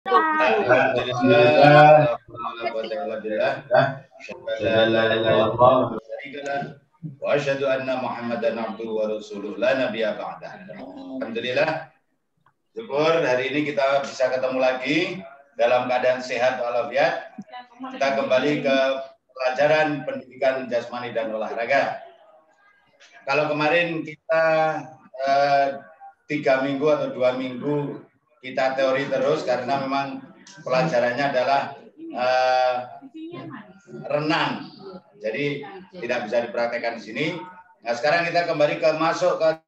Alhamdulillah. Wa asyhadu anna Muhammadan abduhu wa rasuluh la nabiyya ba'dah. Alhamdulillah. Syukur hari ini kita bisa ketemu lagi dalam keadaan sehat walafiat. Kita kembali ke pelajaran pendidikan jasmani dan olahraga. Kalau kemarin kita 3 minggu atau 2 minggu kita teori terus karena memang pelajarannya adalah renang. Jadi tidak bisa dipraktekkan di sini. Nah, sekarang kita kembali masuk ke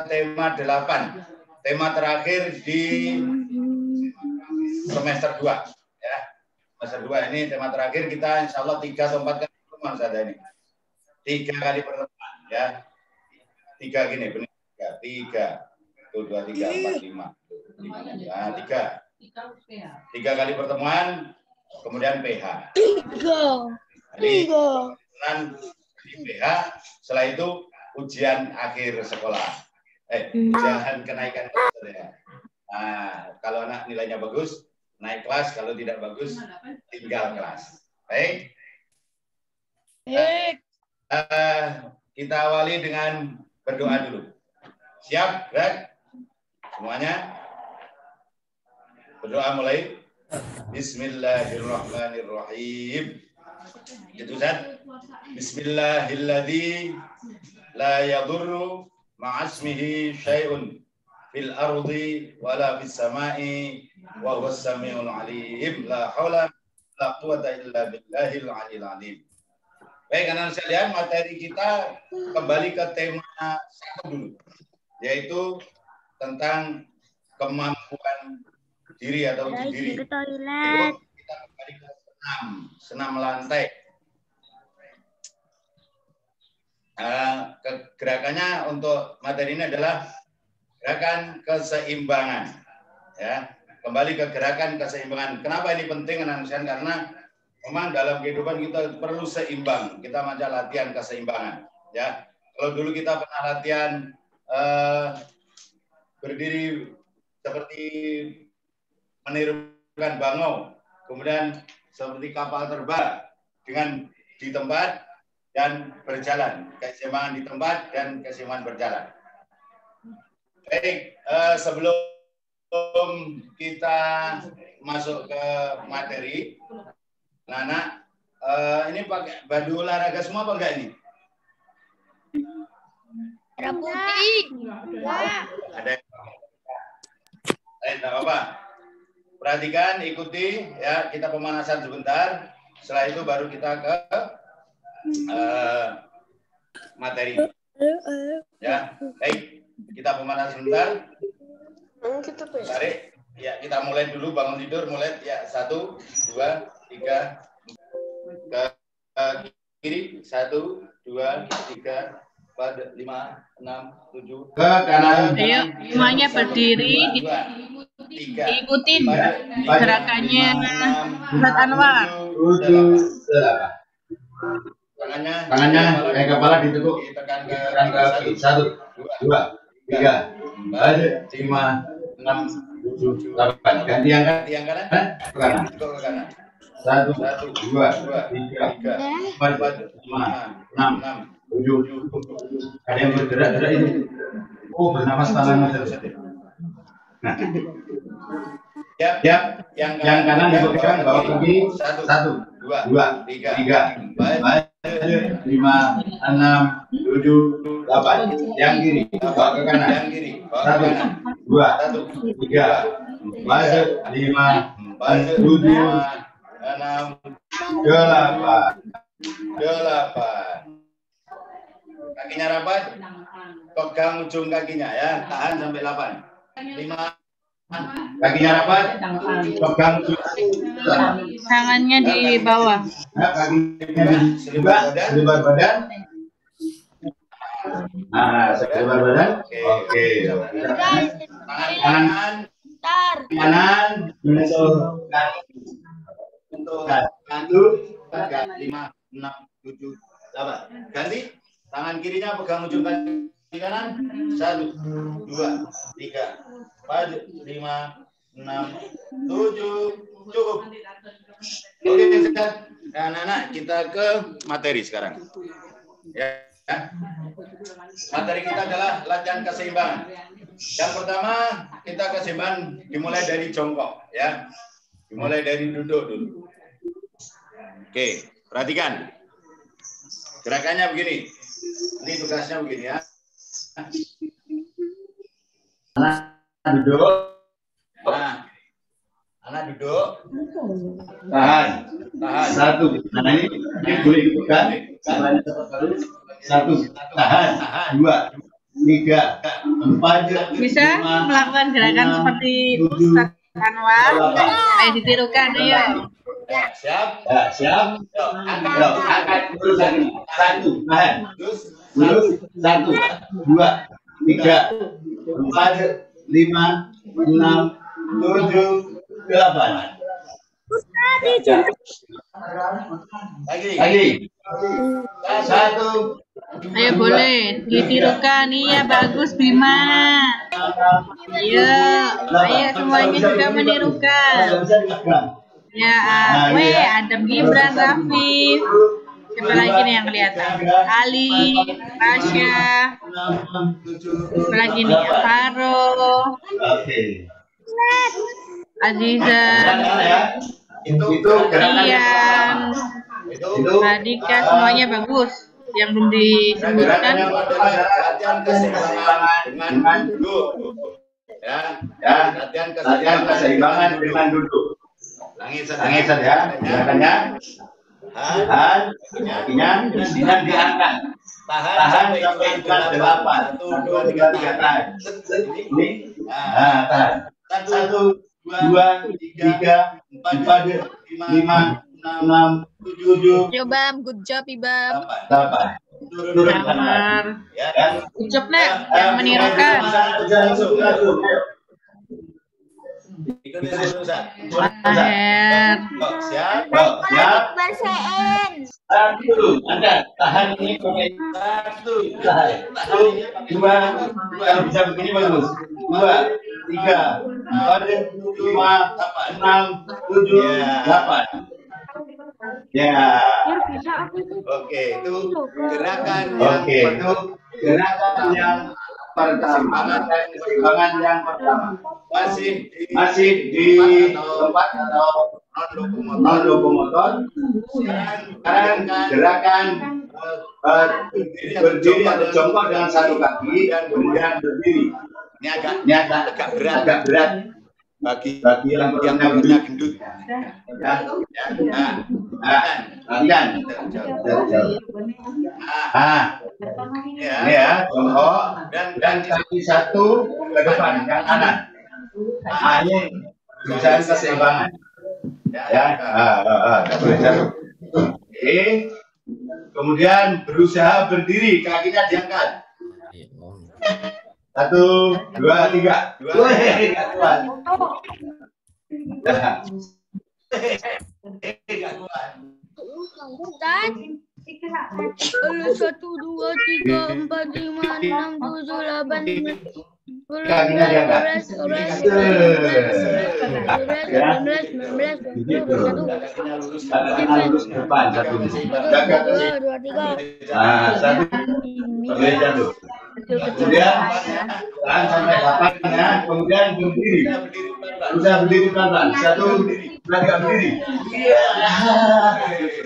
tema 8. Tema terakhir di semester 2 ya. Semester 2 ini tema terakhir, kita insya Allah 3 atau 4 kali pertemuan saja ini. 3 kali pertemuan ya. 3 gini, benar. 3. 1 2 3 4 5. Nah, 3 kali pertemuan, kemudian PH. 3. Jadi, PH, setelah itu ujian akhir sekolah. Ujian kenaikan kelas ya. Nah, kalau anak nilainya bagus, naik kelas, kalau tidak bagus, tinggal kelas. Baik. Kita awali dengan berdoa dulu. Siap, Greg? Semuanya? Berdoa mulai. Bismillahirrahmanirrahim. Itu Ustaz. Bismillahilladzi la yadurru ma'asmihi syai'un fil ardi wala fis sama'i wa huwas samiul alim. La haula la quwata illa billahil aliyil azim. Baik, anak-anak sekalian, materi kita kembali ke tema 1 dulu, yaitu tentang kemampuan diri atau uji diri. Itu kita kembali ke senam lantai. Gerakannya untuk materi ini adalah gerakan keseimbangan. Ya, kembali ke gerakan keseimbangan. Kenapa ini penting, anak-anak? Karena memang dalam kehidupan kita perlu seimbang. Kita macam latihan keseimbangan. Ya, kalau dulu kita pernah latihan berdiri seperti menirukan bangau, kemudian seperti kapal terbang dengan di tempat dan berjalan, keseimbangan di tempat dan keseimbangan berjalan. Baik, sebelum kita masuk ke materi, anak-anak, ini pakai baju olahraga semua apa enggak ini? Ada putih. Ada. Tidak apa-apa. Perhatikan, ikuti ya, kita pemanasan sebentar. Setelah itu baru kita ke materi. Ya, baik. Kita pemanasan sebentar. Tarik. Ya, kita mulai dulu, bangun tidur, mulai ya. 1 2 3 ke kiri. 1 2 3 4 5 6 7 ke kanan. Ayo semuanya berdiri, diikutin gerakannya Ustaz Anwar. 7 tangannya kayak kepala ditekuk, tekan ke 1 2 3 4 5 6 7 8. Ganti yang kanan ke kanan. 1 2 3 4 5 6 7. Ada yang bergerak-gerak ini. Oh, bernapas tangan. Nah, siap. Yang kanan dipegang, bawa kaki. 1 2 3 4 5 6 7 8. Yang kiri bawa ke kanan. 1 2 3 4 5 7 6 8. Kakinya rapat, pegang ujung kakinya ya, tahan sampai 8. 5. Kakinya rapat, pegang ujung. Tangannya di bawah. Kakinya selebar badan. Nah, selebar badan. Oke. Kanan untuk kantu 5 6 7 8. Ganti. Tangan kirinya pegang ujung kaki kanan. 1 2 3 4 5 6, 7, cukup. Oke, anak-anak, kita ke materi sekarang. Ya. Materi kita adalah latihan keseimbangan. Yang pertama, kita keseimbangan dimulai dari jongkok, ya. Dimulai dari duduk dulu. Oke, perhatikan. Gerakannya begini. Ini tugasnya begini ya. Anak duduk. Nah, anak duduk. Tahan. Satu. Nah, ini boleh dibuka. Satu. Tahan. 2, 3, 4. Bisa melakukan gerakan seperti Ustaz Anwar. Ayo ditirukan, ayo. Siap. Siap. Angkat terus lagi. 1. Tahan. Terus 1, 2, 3, 4, 5, 6, 7, 8. Lagi. 1. Ayo boleh ditirukan. Iya bagus Bima. Ayo semuanya juga menirukan. Ya, Adam Gibran, Rafif. Siapa lagi nih yang kelihatan? Ali, Rasya. Siapa lagi nih? Faro. Aziza. Itu Ian. Radika, semuanya bagus. Yang belum disebutkan. Latihan keseimbangan dengan duduk. Ya, latihan keseimbangan dengan duduk. Langisan ya, gerakannya. Tahan, kakinya diangkat. Tahan sampai 8. 1, 2, 3, tahan. Ini, tahan. 1, 2, 3, 4, 5, 6, 7. Yo Bam, good job Ibam. 8. Turun. Good job Nek, yang menirukan. Aher. Siap. Anda tahan ini pakai 1, tahan. 2, kalau bisa begini bagus. 2, 3, 4, 5, 6, 7, 8. Ya. Oke, itu gerakan yang pertama. Keseimbangan yang pertama. Masih di tempat atau non lokomotor. Sekarang gerakan berdiri atau jongkok dengan satu kaki dan kemudian berdiri. Ini agak berat bagi yang punya gendut. Latihan. Ini ya, jongkok dan kaki satu ke depan yang kanan. Ini berusaha keseimbangan. Ya, boleh jatuh. Oke. Kemudian berusaha berdiri, kakinya diangkat. 1, 2, 3. Ustaz. 1, 2, 3, 4, 5, 6, 7, 8, 9, 10, kemudian tahan sampai 8 ya, kemudian berdiri. Berusaha berdiri pelan-pelan. 1, 2, 3 berdiri.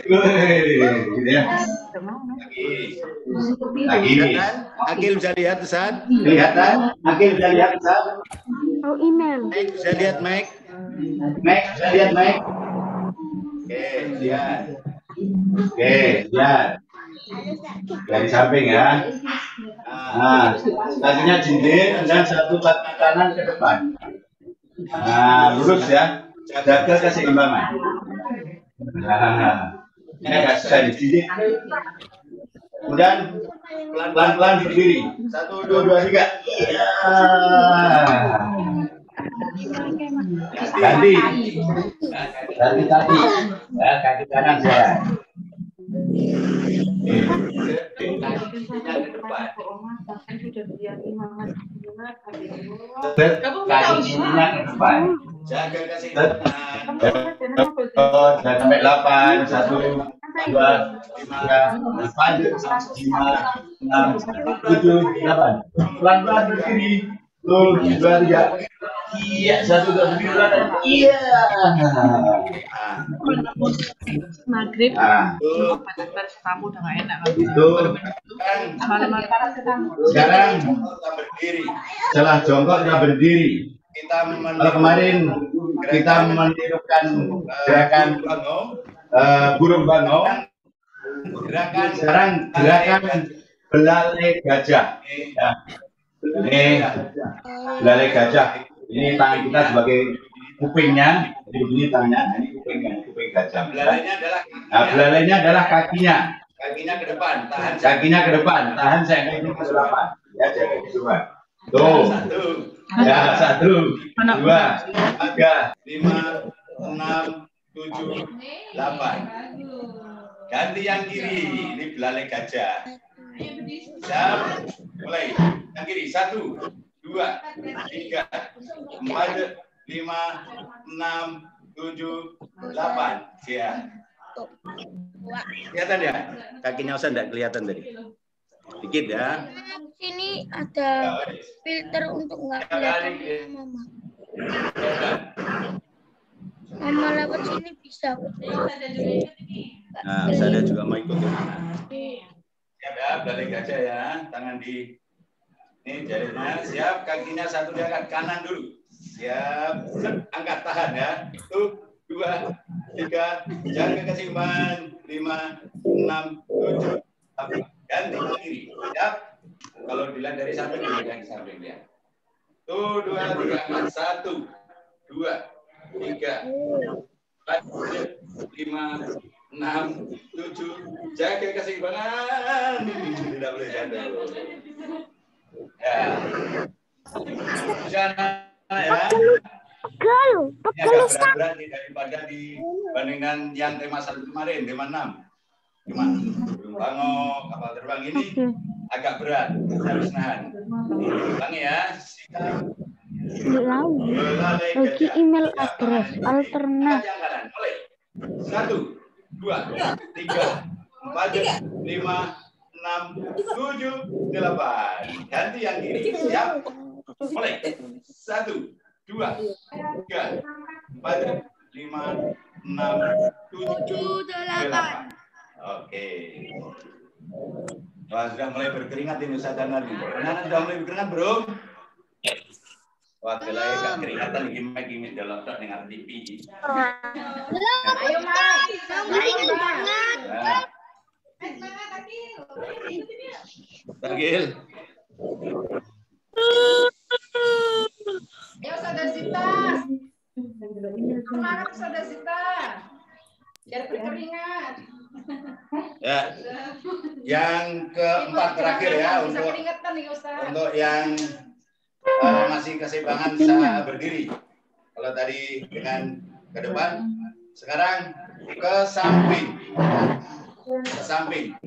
Gitu ya. Lagi. Akil bisa lihat Ustaz? Kelihatan? Akil bisa lihat Ustaz? Oh, email. Bisa lihat Mike? Mike bisa lihat Mike? Oke, lihat. Oke, lihat. Dari samping ya. Nah, kakinya jindir dan satu kaki kanan ke depan. Nah, lurus ya. Jaga keseimbangan. Nah, ini agak susah dijindir. Kemudian pelan-pelan berdiri. 1, 2, 3. Iya. Ganti. Kaki. Ya, kaki kanan saya. Kaki kirinya ke depan. Jaga keseimbangan. Jangan sampai 8. 1, 2, 3, 4, 5, 6, 7, 8. Pelan-pelan berdiri. Tuh, 2, 3. Iya, 1, 2, 3. Iya. Maghrib, pada tamu udah nggak enak. Itu. Sekarang berdiri. Setelah jongkok kita berdiri. Kalau kemarin kita menirukan gerakan burung bangau. Sekarang gerakan belalai gajah. Ya. Ini belalai gajah. Ini tangan kita sebagai kupingnya. Jadi begini tangannya. Ini kupingnya, kuping gajah. Belalainya adalah kakinya. Kakinya ke depan. Kakinya ke depan. Tahan saya ini ke depan. Ya, jaga ke depan. Tuh. Ya, 1, 2, 3, 5, 6, 7, 8. Ganti yang kiri. Ini belalai gajah. Siap. Mulai. Yang kiri. 1, 2, 3, 4, 5, 6, 7, 8. Siap. Kelihatan ya? Kakinya Osa enggak kelihatan tadi. Dikit ya. Sini ada filter untuk nggak kelihatan Mama. Mama lewat sini bisa. Nah, saya juga mau ikut. Siap ya, balik gajah ya. Tangan di ini jarinya. Siap, kakinya 1 diangkat kanan dulu. Siap, angkat tahan ya. 1, 2, 3, jaga keseimbangan. 5, 6, 7, 8. Ganti ke kiri. Siap. Kalau dilihat dari samping, dilihat ke samping dia. Tuh, 2, 3, 1, 2, 3, 4, 5, 6, 7. Jaga keseimbangan. Tidak boleh jatuh. Ya. Jangan ya. Ini agak berat-berat daripada dibandingkan yang tema 1 kemarin, tema 6. Cuma burung bangau, kapal terbang ini agak berat, harus nahan. Ulangi ya. Lagi email address alternate. 1, 2, 3, 4, 5, 6, 7, 8. Ganti yang kiri. Siap. Mulai. 1, 2, 3, 4, 5, 6, 7, 8. Oke. Wah, sudah mulai berkeringat ini Ustaz Danar. Nah, sudah mulai berkeringat, Bro. Wah, kalau gak keringatan gimmick dalam tak dengar TV. Ayo, Mas. Tagil. Ayo, Saudara Zita. Semangat, Saudara Zita. Biar berkeringat. Ya. Yang keempat terakhir ya untuk yang masih keseimbangan usaha berdiri. Kalau tadi dengan ke depan, sekarang ke samping. Ke samping.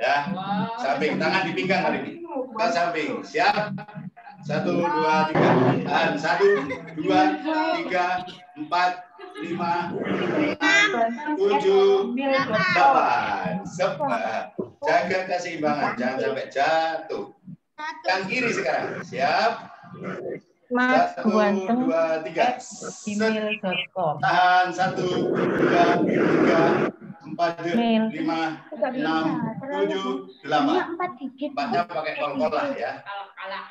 Ya, samping, tangan di pinggang kali ini. Ke samping, siap. 1, 2, 3. Dan 1, 2, 3, 4, 5, 6, 7, 8. Jaga keseimbangan, jangan sampai jatuh. Yang kiri sekarang, siap. Mas 1, 2, 3. Tahan 1, 2, 3, 4, 5, 6, 7, 8. Empatnya pakai kol-kol lah ya.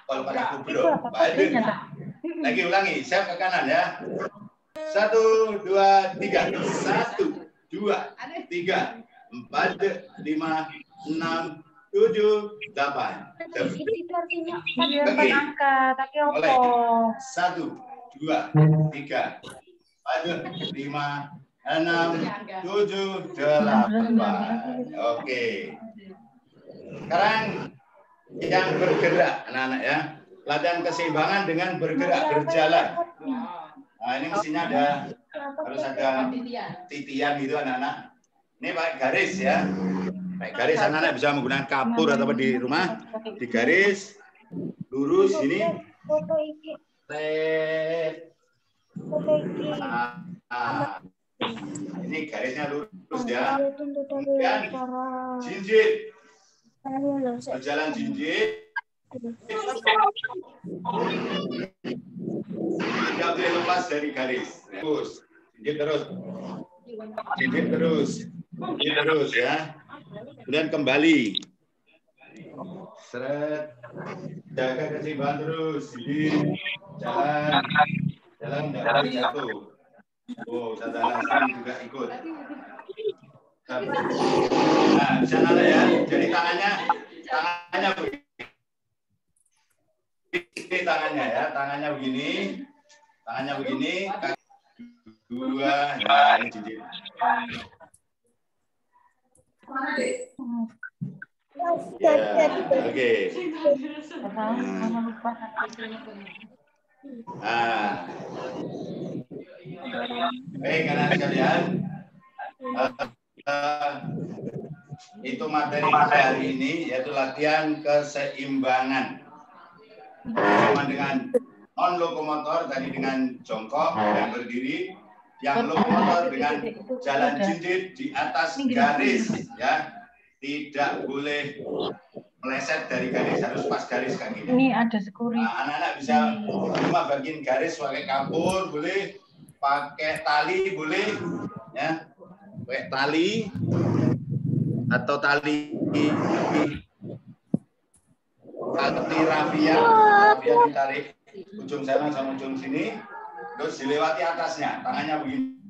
Kol pakai kubro. Baik. Lagi ulangi, siap ke kanan ya. 1, 2, 3. 1, 2, 3, 4, 5, 6, 7, 8. Itu artinya angka, tapi mulai. 1, 2, 3, 4, 5, 6, 7, 8. Oke. Sekarang yang bergerak, anak-anak ya. Latihan keseimbangan dengan bergerak, berjalan. Nah, ini mestinya harus ada titian gitu anak-anak. Ini pakai garis ya. Baik, garis anak-anak bisa menggunakan kapur atau di rumah. Di garis lurus ini. Ini garisnya lurus ya. Kemudian jinjit. Berjalan jinjit. Tidak boleh lepas dari garis. Terus. Jinjit terus. Jinjit terus. Jinjit terus ya. Kemudian kembali. Seret. Jaga keseimbangan terus. Jinjit. Jalan. Jalan tidak boleh jatuh. Oh, Ustazah Nasrin juga ikut. Nah, bisa nada ya. Jadi tangannya begini. Ini tangannya ya, tangannya begini. Tangannya begini. Dua, nah ini jinjit. Ya, oke. Nah. Baik, anak sekalian. Itu materi kita hari ini, yaitu latihan keseimbangan. Sama dengan non-lokomotor, tadi dengan jongkok dan berdiri. Yang lokomotor dengan jalan jinjit di atas garis. Ya, tidak boleh meleset dari garis, harus pas garis kakinya. Ini ada security. Nah, anak-anak bisa cuma bagian garis pakai kapur, boleh. Pakai tali boleh, ya, pakai tali atau tali rafia ditarik ujung sana sama ujung sini, terus dilewati atasnya, tangannya begini,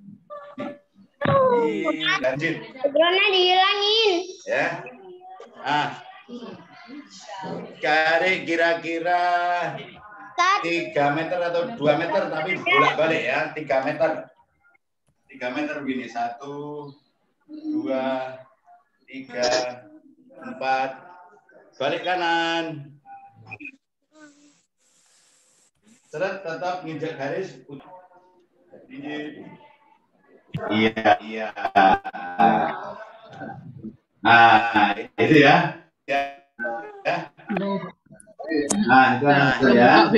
dilanjut. Drone dihilangin. Ya, garis kira-kira 3 meter atau 2 meter, tapi bolak-balik ya, 3 meter. 3 meter begini, 1, 2, 3, 4, balik kanan. Seret, tetap nginjak garis. Iya. Nah, itu ya. Nah, itu ya.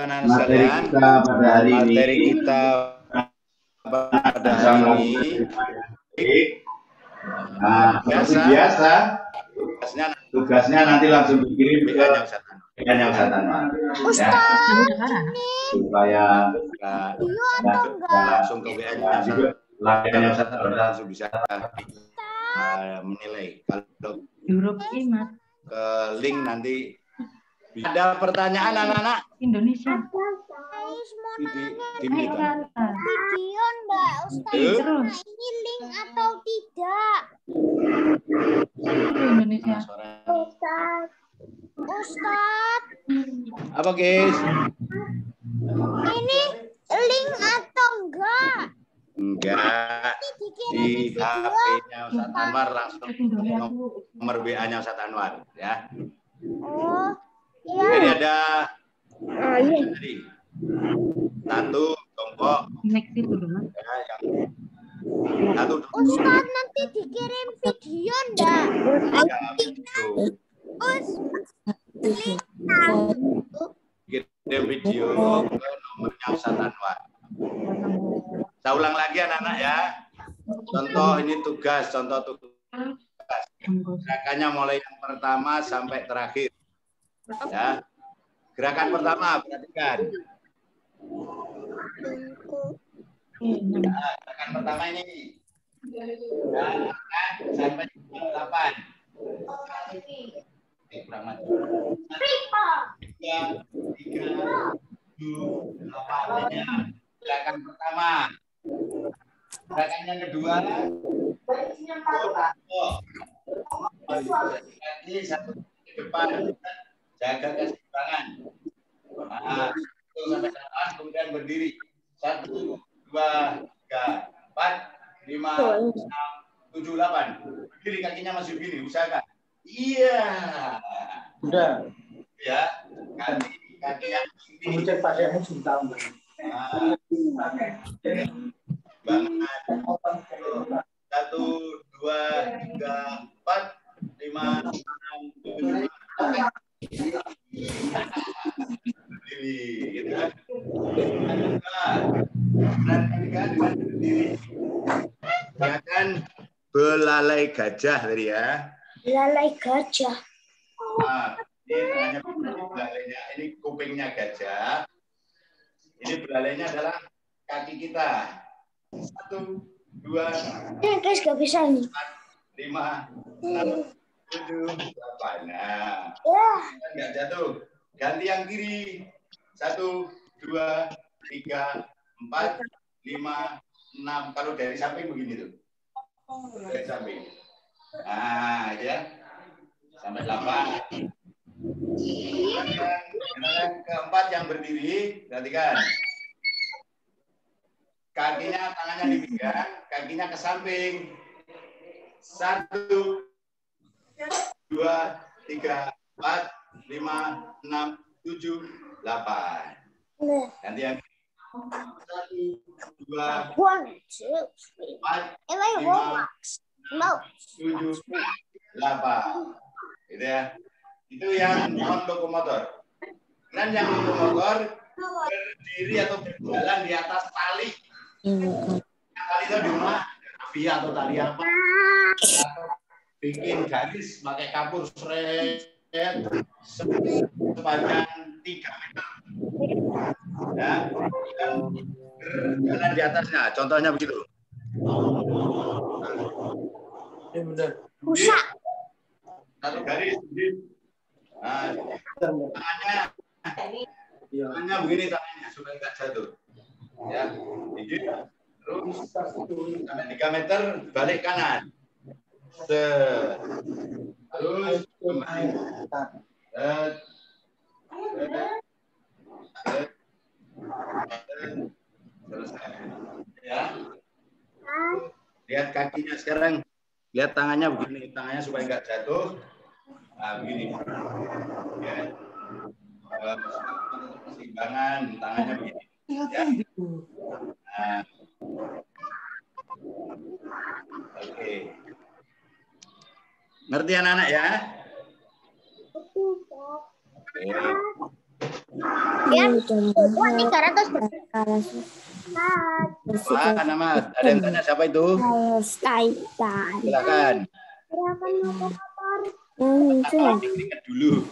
Materi kita pada hari ini. Nah, biasa. Tugasnya nanti langsung dikirim ke yang Ustazah. Supaya langsung ke WA-nya Ustazah, langsung bisa menilai. Kalau ke link nanti. Ada pertanyaan anak-anak? Indonesia. Video Mbak Ustaz, ini link atau tidak? Indonesia. Ustaz. Apa guys? Ini link atau enggak? Enggak. Di HP-nya Ustaz Anwar langsung nomor WA-nya Ustaz Anwar ya. Oh, iya. Jadi ada tadi 1 jongkok. Ya, yang 1. Ustaz, nanti dikirim video enggak? Kirim video ke nomornya Ustaz Anwar. Saya ulang lagi anak-anak ya. Contoh ini tugas, Gerakannya mulai yang pertama sampai terakhir. Ya. Gerakan pertama, perhatikan. Nah, gerakan pertama ini. Sampai 8. Kurang maju. 3, 7, 8. Gerakan pertama. Gerakan yang kedua. Kaki 1 ke depan. Jaga keseimbangan. Nah, 1 sampai 8, kemudian berdiri. 1, 2, 3, 4, 5, 6, 7, 8. Berdiri, kakinya masih begini, usahakan. Iya. Udah. Ya, kaki yang begini. Kemudian pakaiannya cinta. Banget. 1, 2, 3, 4, 5, 6, 7. Berdiri, gitu kan? Dan ketiga dengan berdiri. Ya kan belalai gajah tadi ya. Belalai gajah. Nah, ini namanya belalainya. Ini kupingnya gajah. Ini belalainya adalah kaki kita. 1, 2. Ini guys gak bisa nih. 5, 6, 7, 8. Nah, nggak jatuh. Ganti yang kiri. 1, 2, 3, 4, 5, 6. Kalau dari samping begini tuh. Dari samping. Nah, ya. Sampai 8. Yang keempat yang berdiri, perhatikan. Kakinya, tangannya dipegang, kakinya ke samping. 1, 2, 3, 4, 5, 6, 7, 8. Ganti yang 1, 2, 4, 5, 6, 7, 8. Gitu ya. Itu yang non lokomotor. Dan yang lokomotor berdiri atau berjalan di atas tali. Tali itu di rumah, via atau tali apa? Bikin garis pakai kapur seret sepanjang 3 meter. Ya, berjalan di atasnya. Contohnya begitu. Ini benar. Rusak. Satu garis. Nah, tangannya begini tangannya supaya nggak jatuh. Ya, ini terus sampai 3 meter balik kanan. Terus kembali. Selesai. Ya. Lihat kakinya sekarang. Lihat tangannya begini, tangannya supaya nggak jatuh. Nah, begini. Ya. Keseimbangan tangannya begini. Ya. Nah. Oke. Ngerti anak-anak ya? Ya, 300 Wah, nama ada yang tanya siapa itu? Silakan. Ingat dulu.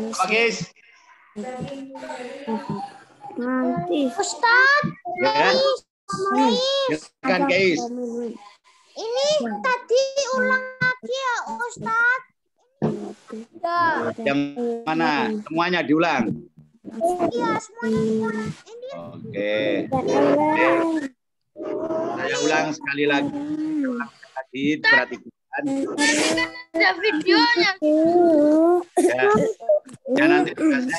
Apa guys? Nanti. Ustaz. Ya. Silakan guys. Ini tadi ulang lagi ya Ustaz. Yang mana? Semuanya diulang. Iya, semuanya diulang. Oke. Saya ulang sekali lagi. Perhatikan. Ada videonya. Ya. Ya nanti tugasnya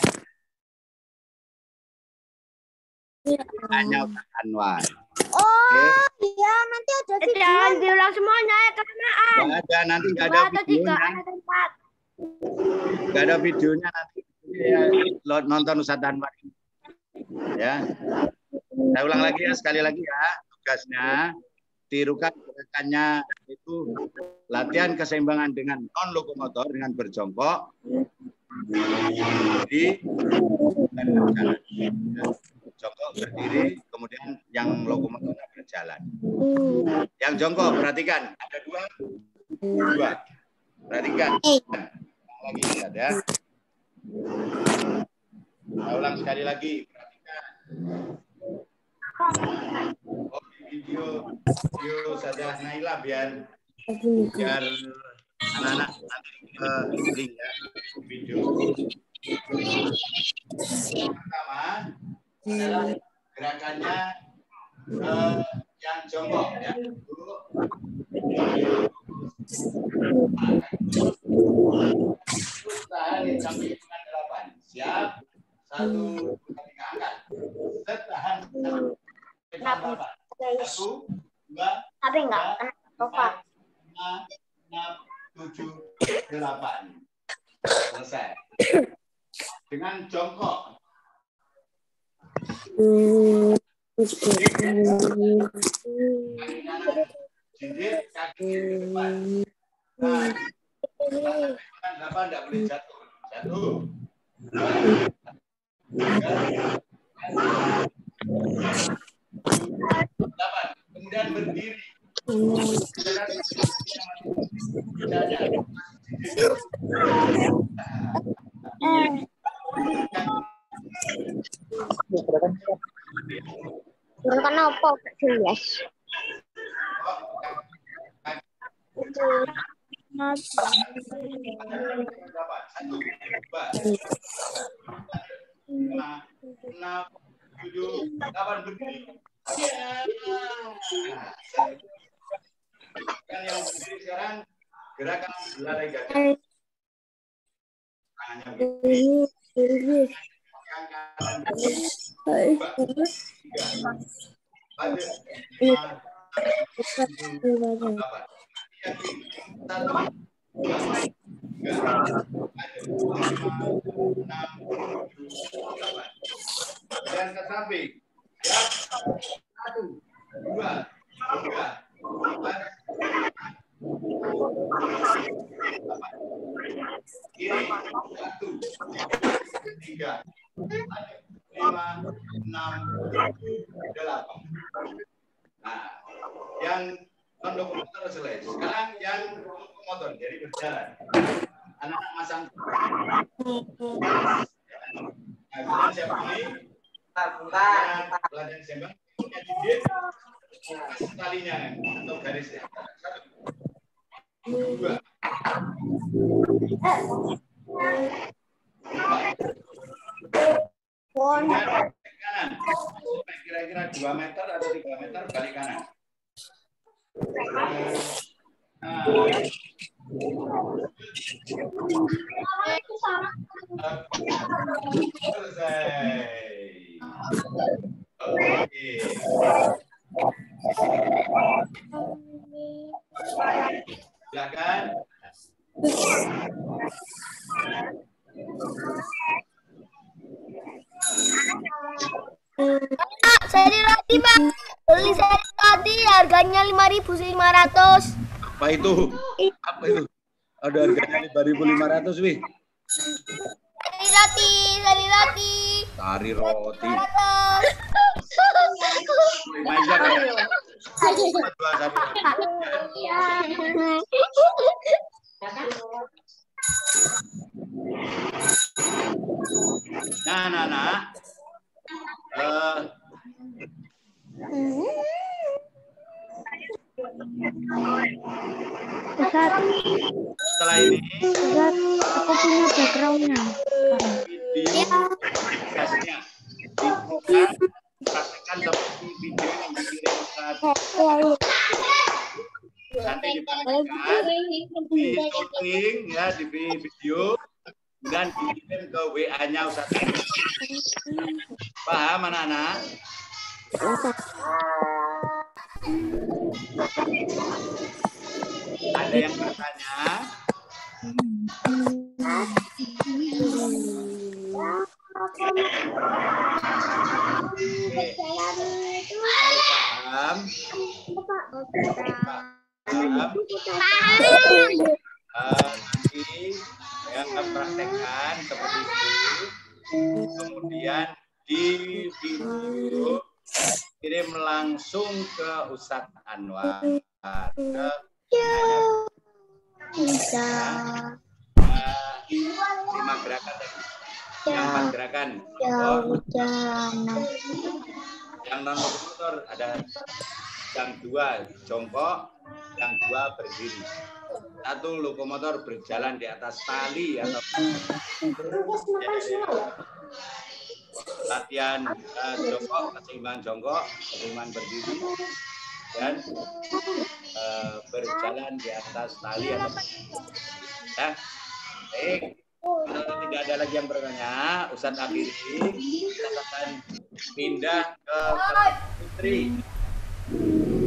hanya Anwar. Oh, iya nanti ada video. Jangan diulang semuanya ya, kelamaan. Nggak ada, nanti nggak ada videonya. Nggak ada videonya nanti. Ya, nonton Ustaz Anwar. Ya. Saya ulang lagi ya, sekali lagi ya. Tugasnya tirukan gerakannya itu latihan keseimbangan dengan non lokomotor dengan berjongkok di dan berjalan. Jongkok berdiri, kemudian yang lokomotornya berjalan. Yang jongkok perhatikan ada dua. Perhatikan lagi lihat ya. Saya ulang sekali lagi. Perhatikan. Oh, video saja Naila biar anak-anak nanti link ya video. Pertama adalah gerakannya yang jongkok ya. Tahan sampai hitungan 8. Siap? 1, 2, 3 angkat. Tahan sampai 8. 1, 2, Tapi enggak kena sofa. 5, 6, 7, 8. Selesai. Dengan jongkok. Jinjit kaki ke depan. Nah, 8 tidak boleh jatuh. 1, 2, 8. Kemudian berdiri. Kenapa jelas? Enam, 7, 8 berdiri. Kan yang berdiri sekarang gerakan berlari gagah. Tangannya berdiri. Yang kanan berdiri. 2, 3, 4, 5, 6, 7, 8. Dan ke samping. Ya. 1, 2, 3, 4. Kiri 1, 3, 5, 6, 7, 8. Nah, yang non-lokomotor selesai. Sekarang yang lokomotor, jadi berjalan. Anak-anak masang. Nah, kemudian siapa ini? Pelan sembang. Kemudian talinya atau garisnya. 1, 2. Kanan. Kira-kira 2 meter atau 3 meter balik kanan. Selesai. Oke. Silakan. Seri roti, Pak. Beli seri roti harganya 5.500. Apa itu? Apa itu? Ada harganya 5.500, Wih. Seri roti, seri roti. Sari roti. 500. Nah. Setelah ini aku punya backgroundnya. Video gasnya praktekkan seperti video yang dikirim saat nanti dipraktekkan di shooting ya di video dan dikirim ke WA-nya Ustaz. Paham anak-anak? Ada yang bertanya? Paham? Nanti yang praktekkan seperti itu, kemudian di video kirim langsung ke Ustadz Anwar. Lima gerakan tadi. Yang 4 gerakan. Yang non lokomotor ada yang 2 jongkok, yang 2 berdiri. 1 lokomotor berjalan di atas tali atau latihan jongkok, keseimbangan jongkok, keseimbangan berdiri, dan berjalan di atas tali atau ya. Baik, kalau tidak ada lagi yang bertanya, Ustadz akhiri, kita akan pindah ke Putri.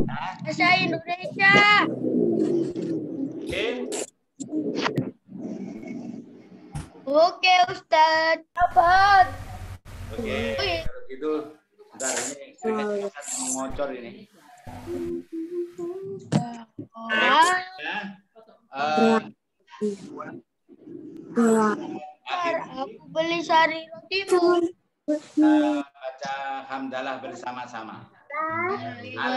Bahasa Indonesia. Oke, Ustadz. Dapat. Oke, kalau gitu, bentar ini saya akan mengocor ini. Aku beli sari rotimu. Baca hamdalah bersama-sama.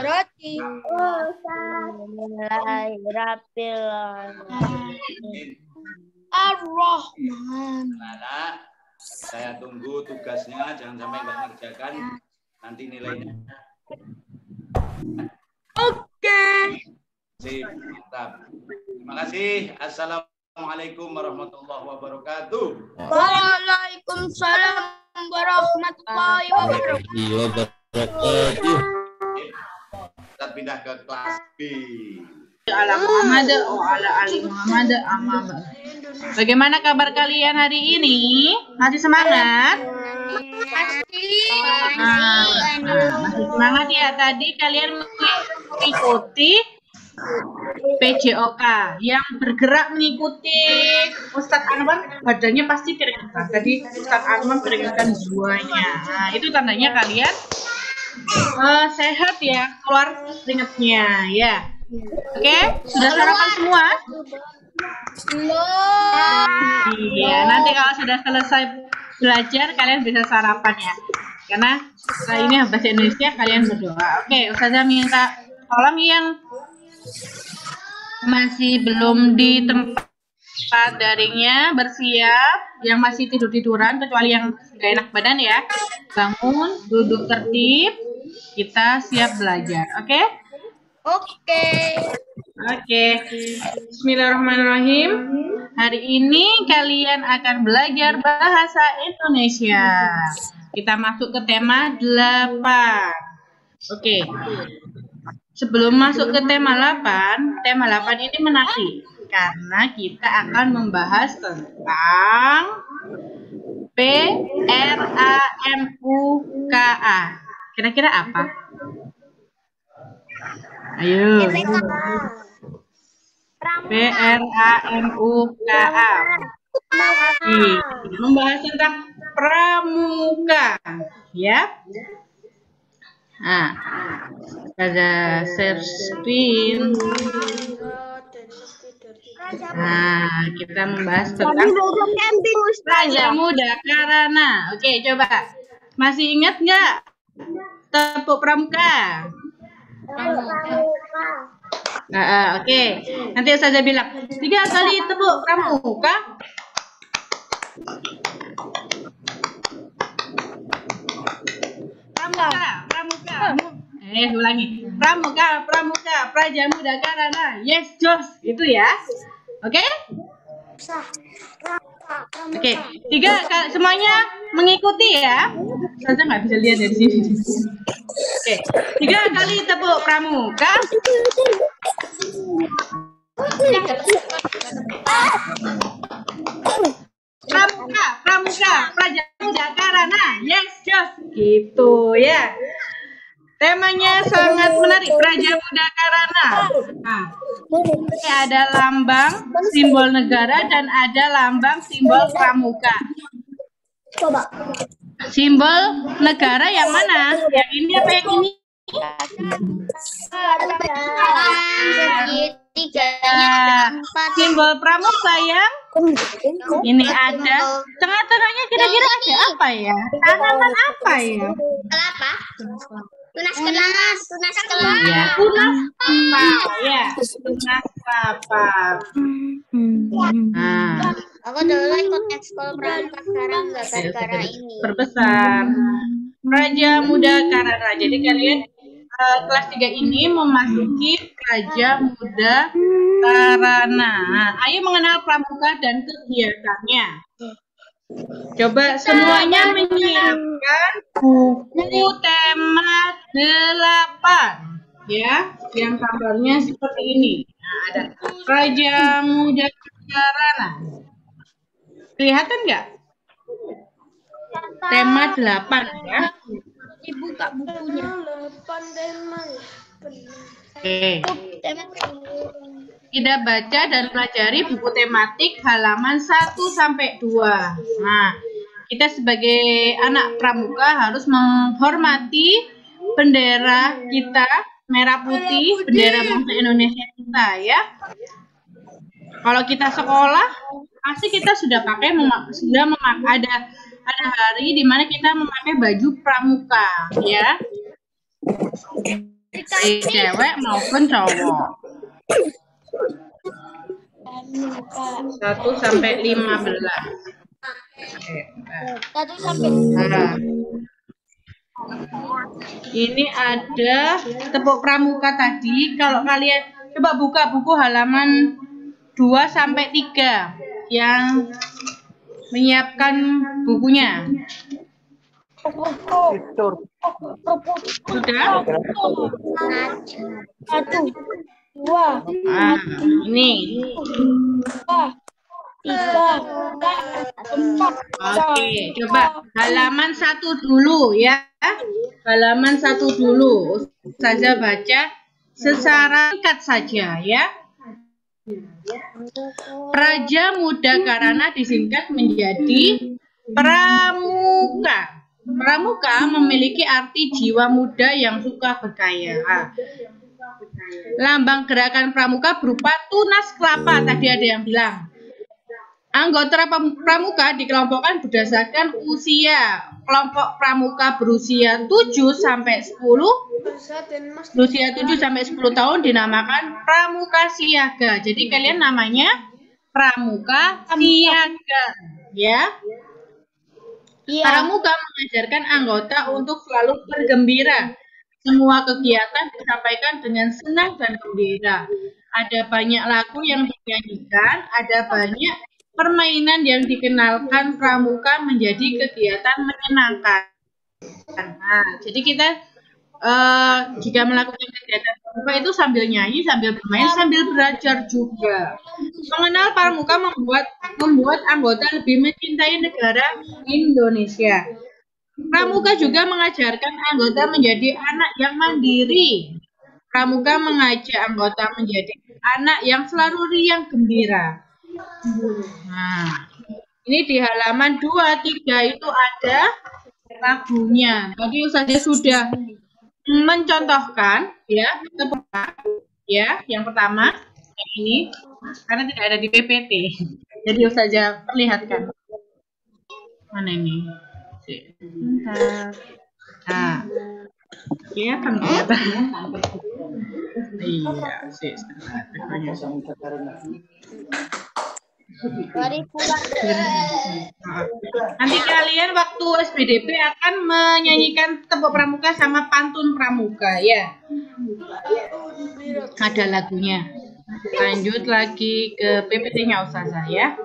Roti. Bismillahirrahmanirrahim. Ar-Rahman. Anak, saya tunggu tugasnya, jangan sampai nggak ngerjakan, nanti nilainya. Oke. Sip, mantap. Terima kasih. Assalamualaikum warahmatullahi wabarakatuh. Waalaikumsalam warahmatullahi wabarakatuh. Kita pindah ke kelas B. Ala Muhammad wa ala ali Muhammad amma ba'd. Bagaimana kabar kalian hari ini? Masih semangat? Masih semangat ya. Tadi kalian mengikuti PJOK yang bergerak mengikuti Ustadz Anwar, badannya pasti keringetan. Tadi Ustadz Anwar keringetan semuanya. Nah, itu tandanya kalian sehat ya, keluar keringetnya ya. Oke, sudah sarapan semua? Iya, nanti kalau sudah selesai belajar kalian bisa sarapan ya. Karena ini bahasa Indonesia, kalian berdoa. Oke, Ustazah minta tolong yang masih belum di tempat daringnya bersiap, yang masih tidur-tiduran kecuali yang gak enak badan ya. Bangun, duduk tertib, kita siap belajar. Oke? Oke. Bismillahirrahmanirrahim. Hari ini kalian akan belajar bahasa Indonesia. Kita masuk ke tema 8. Oke. Sebelum masuk ke tema 8 ini menarik karena kita akan membahas tentang PRAMUKA. Kira-kira apa? Ayo. PRAMUKA. Membahas tentang pramuka, ya. Nah, ada share screen. Nah, kita membahas tentang Raja Muda Karana. Oke, coba. Masih ingat nggak tepuk pramuka? Oke. Nanti Ustazah bilang 3 kali tepuk pramuka. Pramuka. Ulangi. Pramuka, Praja Muda Karana. Yes, Jos. Itu ya. Oke? Oke. 3 semuanya mengikuti ya. Saja nggak bisa lihat dari sini. Oke. 3 kali tepuk pramuka. Pramuka, Praja Muda Karana. Yes, Jos. Gitu ya. Temanya sangat menarik, Praja Muda Karana. Nah, ini ada lambang simbol negara dan ada lambang simbol pramuka. Coba. Simbol negara yang mana? Yang ini apa yang ini? Simbol pramuka yang ini ada. Tengah-tengahnya kira-kira ada apa ya? Tanaman apa ya? Kelapa. Tunas kelapa. Ya, tunas kelapa. Ya, tunas kelapa. Nah, Aku dulu ikut ekskul pramuka, sekarang nggak gara-gara ini. Perbesar. Praja Muda Karana. Jadi kalian kelas 3 ini memasuki Praja Muda Karana. Nah, ayo mengenal pramuka dan kegiatannya. Coba semuanya menyiapkan buku tema 8 ya, yang gambarnya seperti ini. Nah, ada Praja Muda Karana. Kelihatan nggak? Tema 8 ya. Dibuka bukunya. Oke. Kita baca dan pelajari buku tematik halaman 1 sampai 2. Nah, kita sebagai anak pramuka harus menghormati bendera kita, merah putih, bendera bangsa Indonesia kita ya. Kalau kita sekolah pasti kita sudah pakai ada hari di mana kita memakai baju pramuka ya. Baik cewek maupun cowok. 1 sampai 15. 1 sampai Nah, ini ada tepuk pramuka tadi. Kalau kalian coba buka buku halaman 2 sampai 3 yang menyiapkan bukunya. Sudah? 1, 2, Ini. 3, 4. Oke, coba halaman 1 dulu ya. Halaman 1 dulu. Ustazah baca secara singkat saja ya. Praja Muda Karana disingkat menjadi pramuka. Pramuka memiliki arti jiwa muda yang suka berkaya. Lambang gerakan pramuka berupa tunas kelapa. Tadi ada yang bilang. Anggota pramuka dikelompokkan berdasarkan usia. Kelompok pramuka berusia 7 sampai 10 tahun dinamakan pramuka siaga. Jadi kalian namanya pramuka siaga, ya. Pramuka mengajarkan anggota untuk selalu bergembira. Semua kegiatan disampaikan dengan senang dan gembira. Ada banyak lagu yang dinyanyikan, ada banyak permainan yang dikenalkan pramuka menjadi kegiatan menyenangkan. Nah, jadi kita jika melakukan kegiatan pramuka itu sambil nyanyi, sambil bermain, sambil belajar juga. Mengenal pramuka membuat anggota lebih mencintai negara Indonesia. Pramuka juga mengajarkan anggota menjadi anak yang mandiri. Pramuka mengajak anggota menjadi anak yang selalu riang gembira. Nah, ini di halaman 2, 3 itu ada lagunya. Tadi Ustazah sudah mencontohkan ya, yang pertama yang ini karena tidak ada di PPT. Jadi Ustazah perlihatkan. Mana ini? Sebentar. Nah, kelihatan. Iya, sih. Nanti kalian waktu SPDP akan menyanyikan tepuk pramuka sama pantun pramuka ya. Ada lagunya. Lanjut lagi ke PPT-nya Ustazah ya.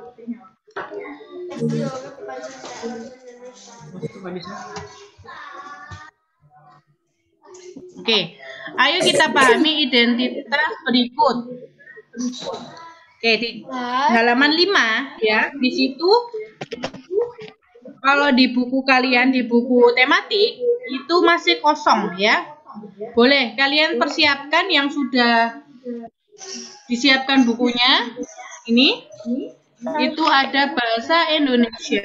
Oke, ayo kita pahami identitas berikut. Oke, di halaman 5 ya, di situ kalau di buku kalian, di buku tematik, itu masih kosong ya. Boleh kalian persiapkan yang sudah disiapkan bukunya. Ini, itu ada bahasa Indonesia,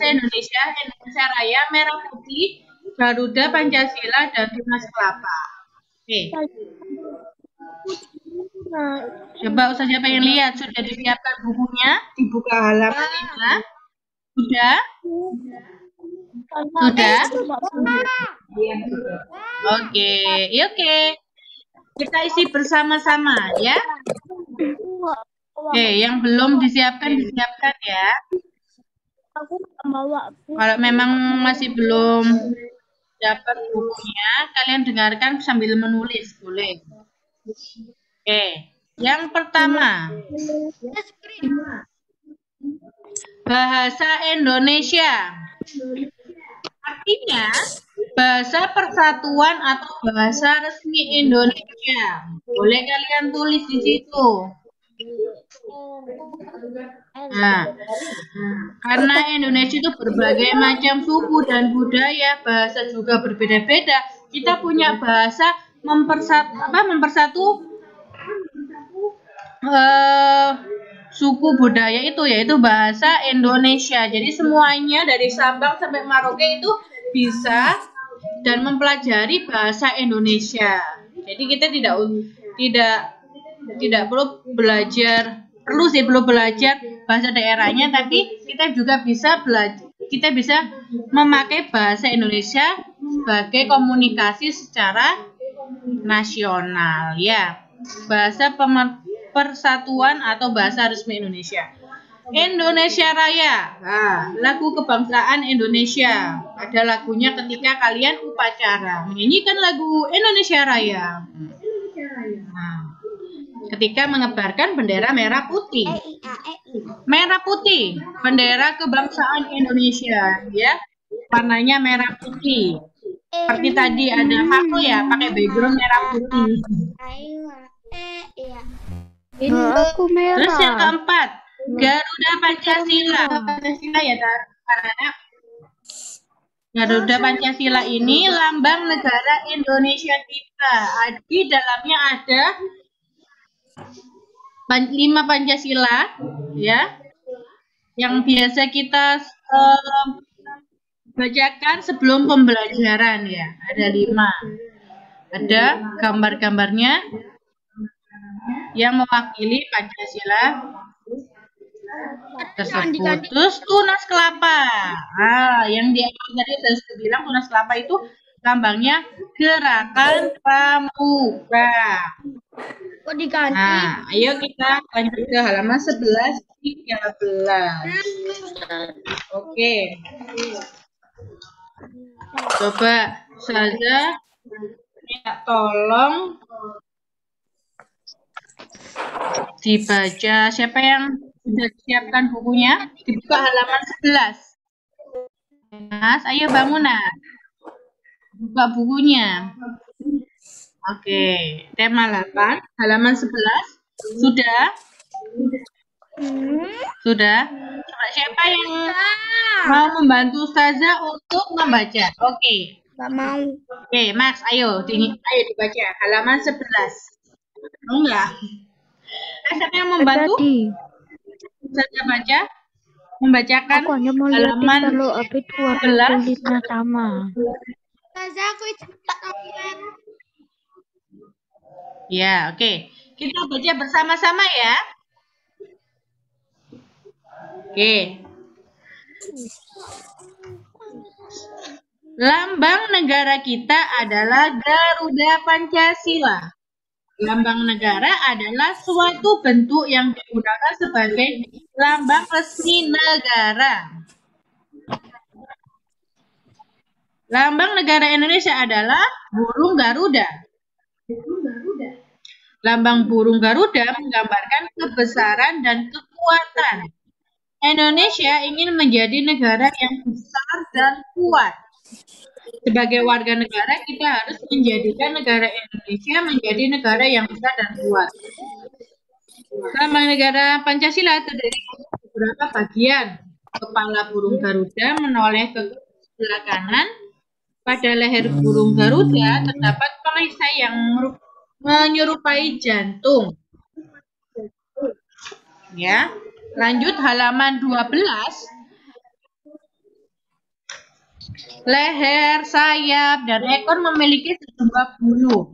Indonesia Raya, Merah Putih, Garuda, Pancasila, dan Tunas Kelapa. Oke. Coba Ustazah pengen lihat, sudah disiapkan bukunya, dibuka halaman 5. Sudah? Sudah? Oke. Kita isi bersama-sama ya. Oke, yang belum disiapkan ya. Kalau memang masih belum dapat bukunya, kalian dengarkan sambil menulis, boleh. Oke, yang pertama, bahasa Indonesia. Artinya, bahasa persatuan atau bahasa resmi Indonesia. Boleh kalian tulis di situ. Nah, karena Indonesia itu berbagai macam suku dan budaya, bahasa juga berbeda-beda. Kita punya bahasa mempersatu suku budaya itu, yaitu bahasa Indonesia. Jadi semuanya dari Sabang sampai Merauke itu bisa dan mempelajari bahasa Indonesia. Jadi kita tidak perlu belajar, perlu belajar bahasa daerahnya, tapi kita juga bisa memakai bahasa Indonesia sebagai komunikasi secara nasional, ya. Bahasa persatuan atau bahasa resmi Indonesia. Indonesia Raya. Nah, lagu kebangsaan Indonesia. Ada lagunya ketika kalian upacara menyanyikan lagu Indonesia Raya. Nah, ketika mengibarkan bendera merah putih. Merah putih, bendera kebangsaan Indonesia, ya. Warnanya merah putih. Seperti tadi ada aku ya, pakai background merah putih. Aku merah. Terus yang keempat, Garuda Pancasila. Pancasila ya, anak-anak. Garuda Pancasila ini lambang negara Indonesia kita. Di dalamnya ada 5 Pancasila, ya, yang biasa kita bacakan sebelum pembelajaran, ya. Ada 5. Ada gambar-gambarnya yang mewakili Pancasila tersebut. Terus tunas kelapa. Yang di awal tadi saya sudah bilang tunas kelapa itu lambangnya Gerakan Pramuka. Kok diganti? Nah, ayo kita lanjut ke halaman 11-13. Oke. Coba saja minta tolong dibaca. Siapa yang sudah siapkan bukunya? Dibuka halaman 11. Mas, ayo bangun, Nak. Buka bukunya. Oke, tema 8, halaman 11. Sudah? Sudah? Coba siapa yang mau membantu Ustazah untuk membaca? Oke. Gak mau. Oke, Max, ayo dibaca halaman 11. Enggak. Siapa yang membantu? Ustazah baca? Membacakan Aku hanya mau halaman lihatin kalau apa itu warna 11. kulitnya sama. Ustazah, aku tidak tahu. Ya, oke. Kita baca bersama-sama ya. Oke. Lambang negara kita adalah Garuda Pancasila. Lambang negara adalah suatu bentuk yang digunakan sebagai lambang resmi negara. Lambang negara Indonesia adalah burung Garuda. Lambang burung Garuda menggambarkan kebesaran dan kekuatan. Indonesia ingin menjadi negara yang besar dan kuat. Sebagai warga negara, kita harus menjadikan negara Indonesia menjadi negara yang besar dan kuat. Lambang negara Pancasila terdiri dari beberapa bagian. Kepala burung Garuda menoleh ke sebelah kanan. Pada leher burung Garuda terdapat perisai yang menyerupai jantung. Ya, lanjut halaman 12. Leher, sayap, dan ekor memiliki sejumlah bulu.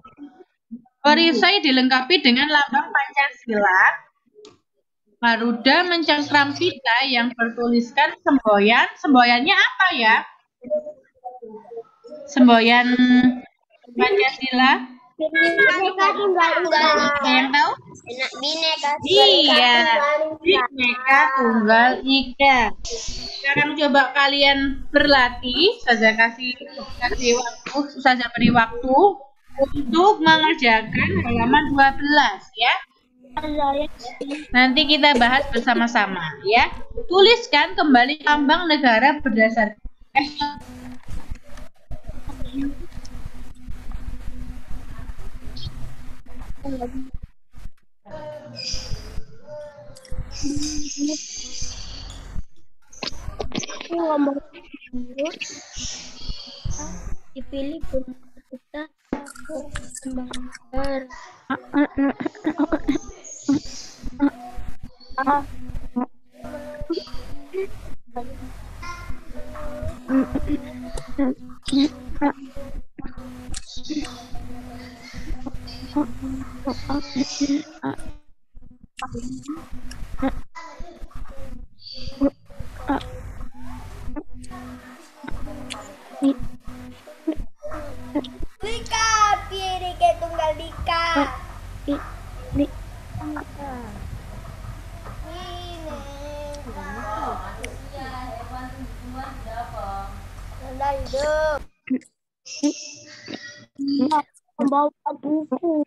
Perisai dilengkapi dengan lambang Pancasila. Garuda mencengkram pita yang bertuliskan semboyan. Semboyannya apa ya? Semboyan Pancasila. Bineka Tunggal Ika. Ada yang tahu? Bineka Iya, Bineka Tunggal Ika. Sekarang coba kalian berlatih. Ustazah beri waktu untuk mengerjakan halaman 12 ya. Nanti kita bahas bersama-sama ya. Tuliskan kembali lambang negara berdasarkan ngomong dipilih kita banggar Anda hidup. Membawa buku.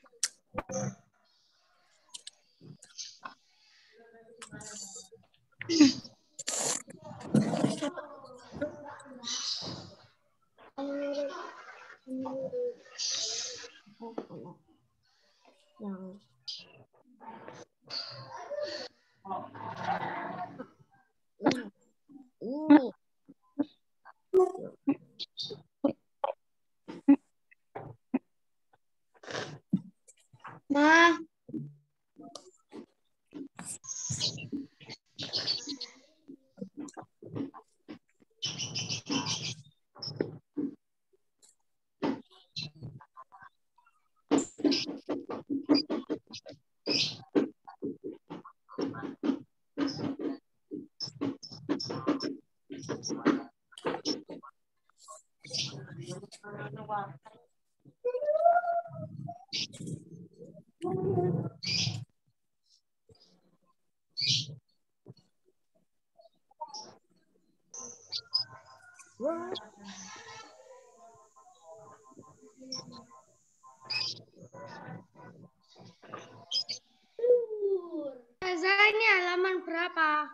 Nah, Reza, ini halaman berapa?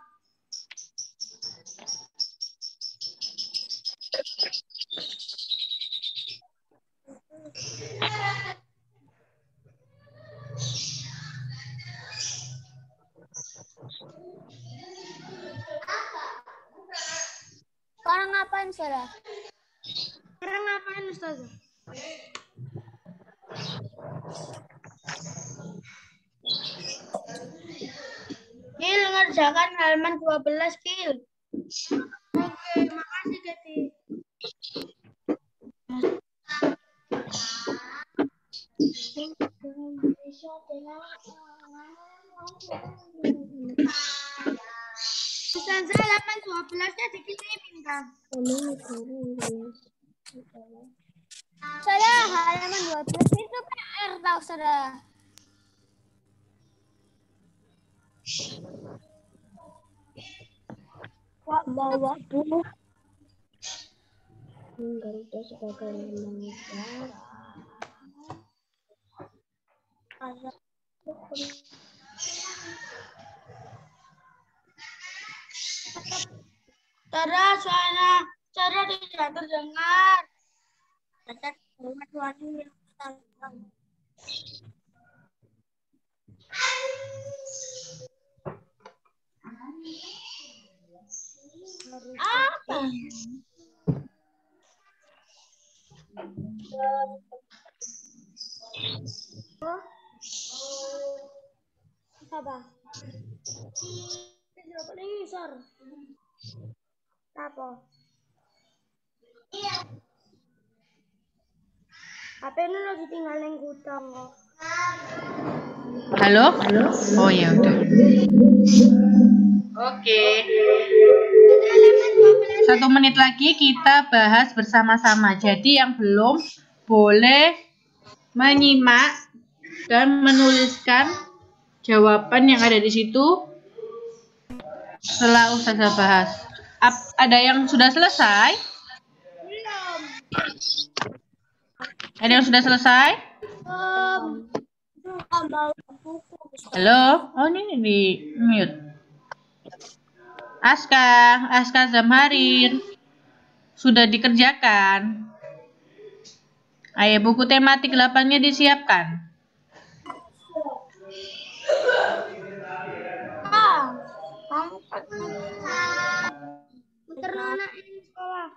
Sekarang ngapain, Sarah? Sekarang ngapain, Ustazah? Kil, ngerjakan halaman 12, Kil. Oke, makasih, Keti. Ustazah, halaman 12-nya dikirimin, Kak. Saya halaman 12 itu PR tahu, Saudara. Wak bawa buku. Garuda sebagai lambang negara. Suara tidak terdengar. Apa? Apa? Ini sor. Apa? HP lu lagi tinggal yang gudang kok. Halo? Oh ya udah. Oke. 1 menit lagi kita bahas bersama-sama. Jadi yang belum boleh menyimak dan menuliskan jawaban yang ada di situ setelah Ustazah bahas. Ada yang sudah selesai? Belum. Ada yang sudah selesai? Halo? Oh ini di mute. Aska Zamharin. Sudah dikerjakan. Ayo buku tematik 8-nya disiapkan. Anak ini sekolah.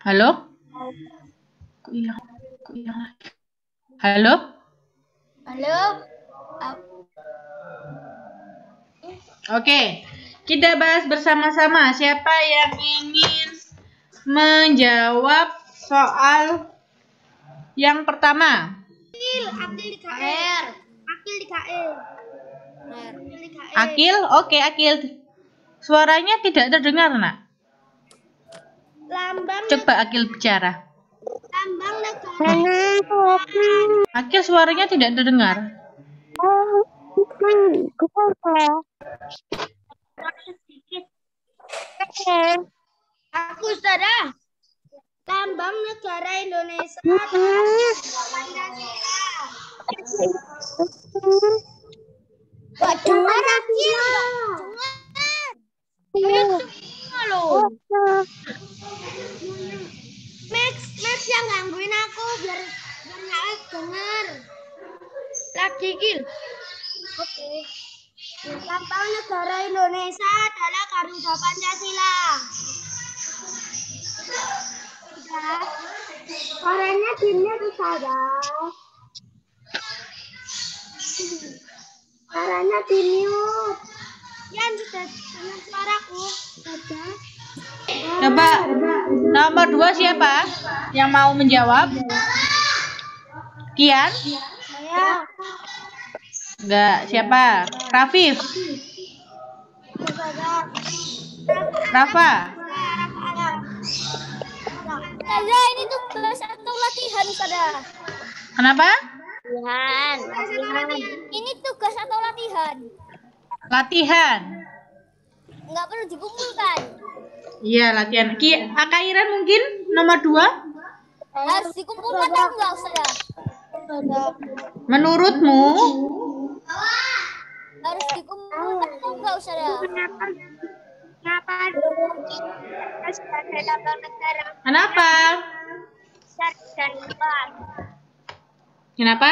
Halo? Kok hilang lagi? Halo? Halo? Oke, kita bahas bersama-sama. Siapa yang ingin menjawab soal yang pertama? Akil di KR. Akil di KR. Akil? Oke, Akil. Suaranya tidak terdengar, Nak. Lambang Coba Akil bicara. lambang negara. Akil suaranya tidak terdengar. Aku Ustazah. Lambang negara Indonesia. Gak dengar lagi. Halo. Max yang gangguin aku biar nggak dengar. Lagi Gil. Oke. Lambang negara Indonesia adalah Garuda Pancasila. Sudah. Suaranya dimnya Ustazah. Suaranya di-mute. Yan sudah dengar suaraku. Ustazah. Coba nomor 2 siapa yang mau menjawab? Kian? Saya. Enggak, siapa? Rafif? Ustazah. Rafa? Ustazah, ini tugas atau latihan, Ustazah? Kenapa? Latihan. Ini tugas atau latihan? Latihan. Enggak perlu dikumpulkan. Iya, latihan. Akairan mungkin nomor 2? Harus dikumpulkan atau enggak, Ustazah? Menurutmu? Harus dikumpulkan atau enggak, Ustazah? Kenapa? Sebagai lambang negara Kenapa? besar dan kuat. Kenapa?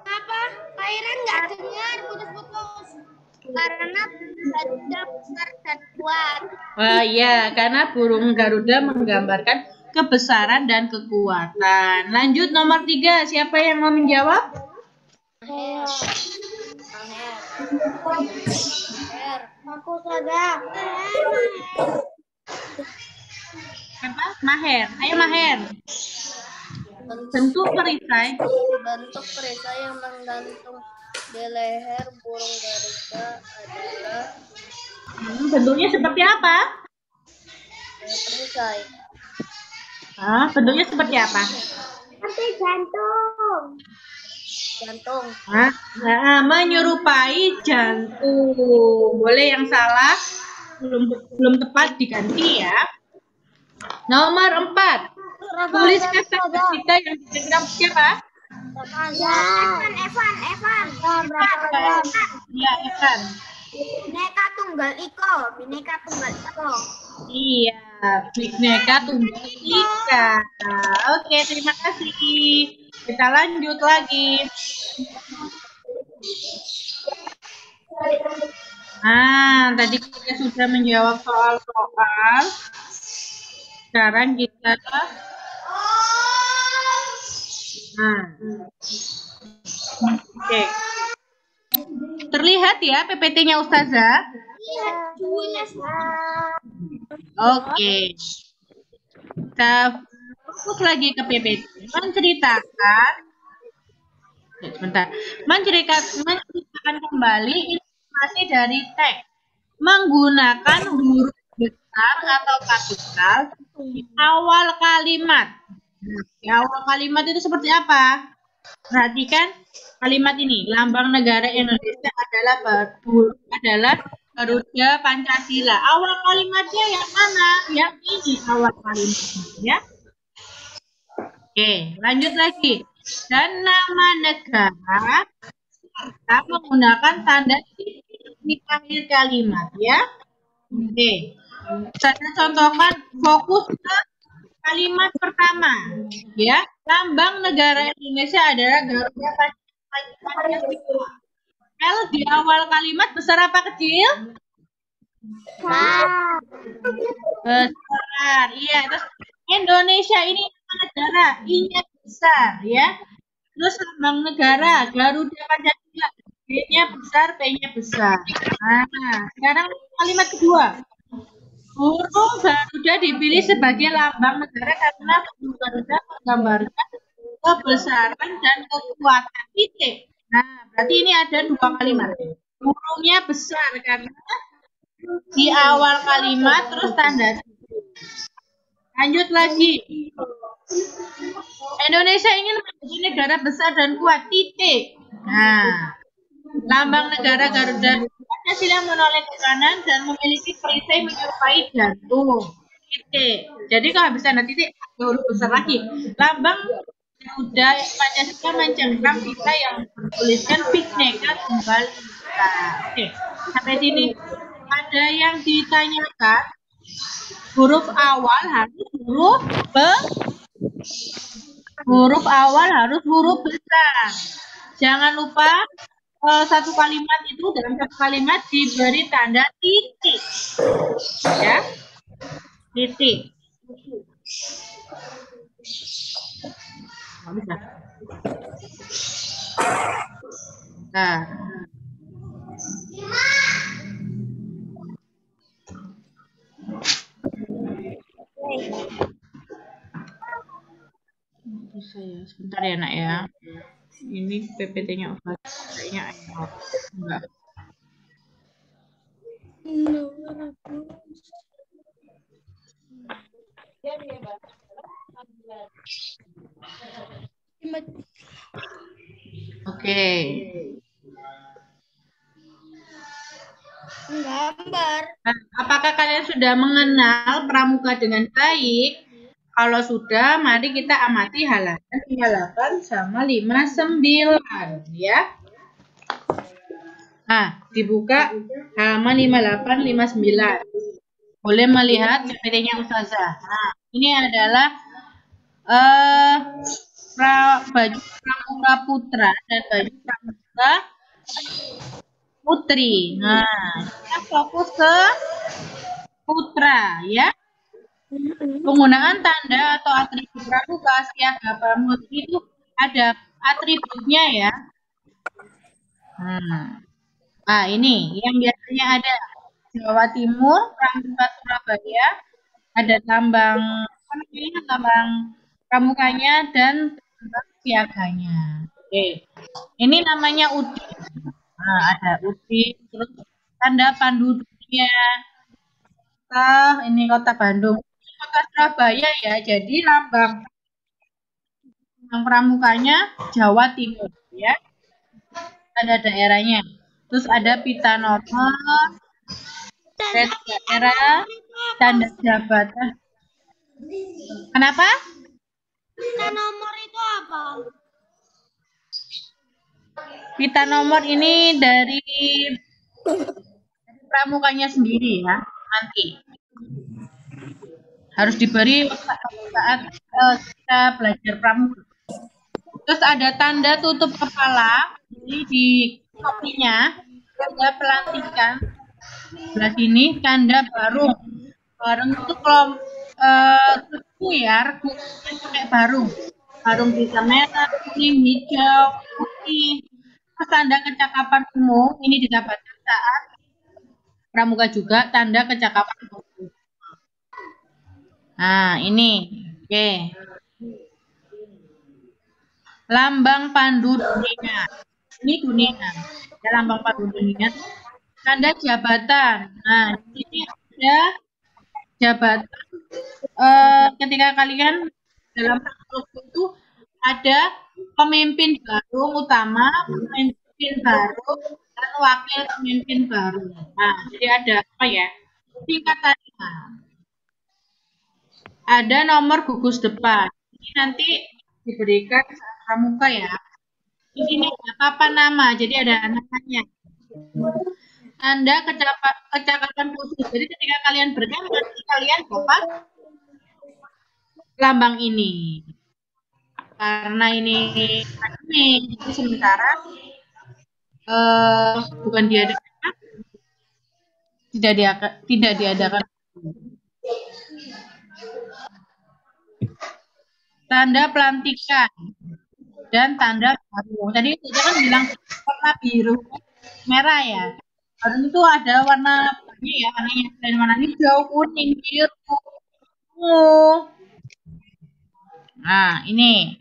Kenapa? Kairan nggak dengar, putus-putus. Karena Garuda besar dan kuat. Wah, iya, karena burung Garuda menggambarkan kebesaran dan kekuatan. Lanjut nomor 3, siapa yang mau menjawab? Maher. Aku Ustazah. Apa? Maher. Ayo Maher. Bentuk perisai. Bentuk perisai yang menggantung di leher burung Garuda adalah Bentuknya seperti apa? perisai. Bentuknya seperti apa? Seperti jantung. Jantung. Menyerupai jantung. Boleh yang salah, belum tepat diganti ya. Nomor 4. Tuliskan kata kita yang diagram siapa? Evan. Ya, Evan. Bineka Tunggal Ika. Iya, Bineka Tunggal Ika. Oke, terima kasih. Kita lanjut lagi. Tadi kita sudah menjawab soal-soal. Sekarang kita oke. Terlihat ya PPT-nya Ustazah? Oke. Kita fokus lagi ke PPT. Menceritakan menceritakan kembali informasi dari teks menggunakan huruf besar atau kapital di awal kalimat. Di awal kalimat itu seperti apa? Perhatikan kalimat ini. Lambang negara Indonesia adalah Garuda Pancasila. Awal kalimatnya yang mana? Yang ini awal kalimatnya ya. Oke, lanjut lagi. Dan nama negara kita menggunakan tanda titik di akhir kalimat ya. Oke. Saya contohkan fokus ke kalimat pertama ya. Lambang negara Indonesia adalah Garuda Pancasila. L di awal kalimat besar apa kecil? Besar. Iya, terus Indonesia ini negara, I-nya besar ya. Terus lambang negara Garuda Pancasila, B-nya besar, P-nya besar. Sekarang kalimat kedua. Burung Garuda dipilih sebagai lambang negara karena burung Garuda menggambarkan kebesaran dan kekuatan titik. Berarti ini ada 2 kalimat. Burungnya besar karena di awal kalimat terus tanda titik. Lanjut lagi. Indonesia ingin menjadi negara besar dan kuat titik. Lambang negara Garuda Pancasila menoleh ke kanan dan memiliki perisai menyerupai jantung. Titik. Jadi kalau habis tanda titik huruf besar lagi. Lambang Garuda Pancasila mencengkram kita yang bertuliskan Bhinneka Tunggal Ika. Oke, sampai sini. Ada yang ditanyakan, huruf awal harus huruf besar. Jangan lupa satu kalimat itu dalam satu kalimat diberi tanda titik, ya, titik. Nah, bisa ya, sebentar ya nak ya. Ini PPT-nya kayaknya enggak. Oke. Gambar. Nah, apakah kalian sudah mengenal pramuka dengan baik? Kalau sudah, mari kita amati halaman 58 sama 59 ya. Nah, dibuka halaman 58 59. Boleh melihat PPT-nya Ustazah. Nah, ini adalah baju pramuka putra dan baju pramuka putri. Nah, kita fokus ke putra ya. Penggunaan tanda atau atribut pramuka siaga pramuka itu ada atributnya ya. Nah, ini yang biasanya ada Jawa Timur, pramuka Surabaya, ada lambang pramukanya dan lambang siaganya. Oke, ini namanya UDI. Nah, ada UDI, terus tanda pandu dunia. Ini kota Bandung, kota Surabaya ya. Jadi lambang pramukanya Jawa Timur ya. Ada daerahnya. Terus ada pita nomor, daerah, tanda jabatan. Kenapa? Pita nomor itu apa? Pita nomor ini dari pramukanya sendiri ya. Nanti harus diberi saat kita belajar pramuka. Terus ada tanda tutup kepala, jadi di kopinya tanda pelantikan. Sebelah sini tanda barung. Barung itu kalau kuyar, pakai barung. Barung bisa merah, kuning, hijau, putih. Terus tanda kecakapan umum ini didapatkan saat pramuka juga tanda kecakapan umum. Nah, ini. Oke. Lambang pandu dunia. Ini dunia. Ya, lambang pandu dunia. Tanda jabatan. Nah, ini ada jabatan. Ketika kalian dalam satu itu ada pemimpin baru utama, pemimpin baru, dan wakil pemimpin baru. Nah, jadi ada apa ya? Tingkatannya. Ada nomor gugus depan. Ini nanti diberikan pramuka ya. Ini papan nama, jadi ada namanya. Tanda kecakapan khusus. Jadi ketika kalian berhemat, kalian dapat lambang ini. Karena ini akademik, jadi sementara bukan diadakan, tidak diadakan. Tanda pelantikan dan tanda baru. Tadi itu kan bilang warna biru, merah ya. Baru itu ada warnanya ya, warna hijau, kuning, biru, ungu. Nah, ini